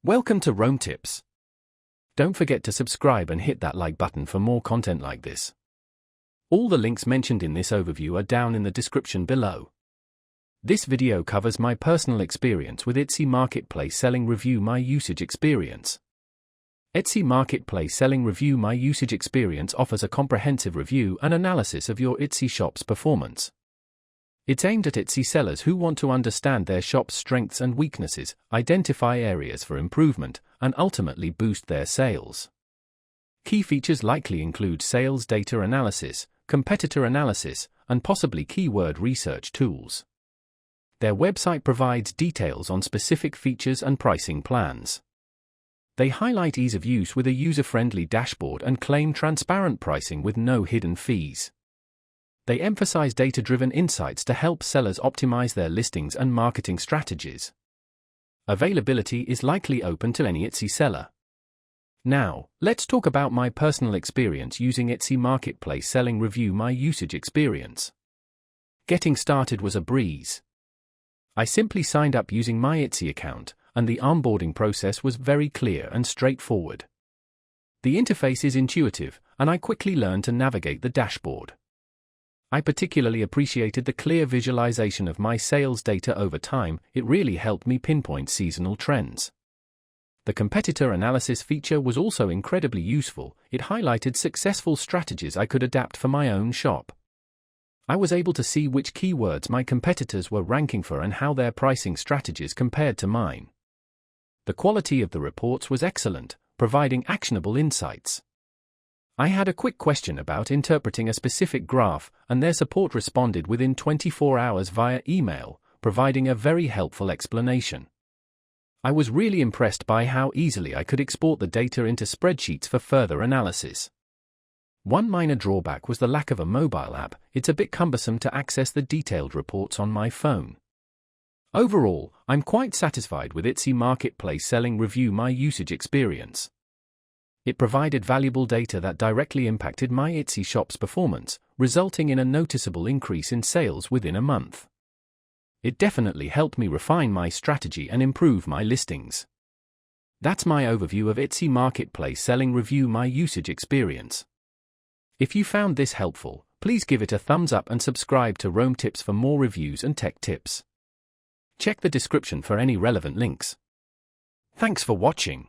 Welcome to Rome Tips. Don't forget to subscribe and hit that like button for more content like this. All the links mentioned in this overview are down in the description below. This video covers my personal experience with Etsy Marketplace Selling Review My Usage Experience. Etsy Marketplace Selling Review My Usage Experience offers a comprehensive review and analysis of your Etsy shop's performance. It's aimed at Etsy sellers who want to understand their shop's strengths and weaknesses, identify areas for improvement, and ultimately boost their sales. Key features likely include sales data analysis, competitor analysis, and possibly keyword research tools. Their website provides details on specific features and pricing plans. They highlight ease of use with a user-friendly dashboard and claim transparent pricing with no hidden fees. They emphasize data-driven insights to help sellers optimize their listings and marketing strategies. Availability is likely open to any Etsy seller. Now, let's talk about my personal experience using Etsy Marketplace Selling Review My Usage Experience. Getting started was a breeze. I simply signed up using my Etsy account, and the onboarding process was very clear and straightforward. The interface is intuitive, and I quickly learned to navigate the dashboard. I particularly appreciated the clear visualization of my sales data over time. It really helped me pinpoint seasonal trends. The competitor analysis feature was also incredibly useful. It highlighted successful strategies I could adapt for my own shop. I was able to see which keywords my competitors were ranking for and how their pricing strategies compared to mine. The quality of the reports was excellent, providing actionable insights. I had a quick question about interpreting a specific graph, and their support responded within 24 hours via email, providing a very helpful explanation. I was really impressed by how easily I could export the data into spreadsheets for further analysis. One minor drawback was the lack of a mobile app. It's a bit cumbersome to access the detailed reports on my phone. Overall, I'm quite satisfied with Etsy Marketplace Selling Review My Usage Experience. It provided valuable data that directly impacted my Etsy shop's performance, resulting in a noticeable increase in sales within a month. It definitely helped me refine my strategy and improve my listings. That's my overview of Etsy Marketplace Selling Review My Usage Experience. If you found this helpful, please give it a thumbs up and subscribe to Rome Tips for more reviews and tech tips. Check the description for any relevant links. Thanks for watching.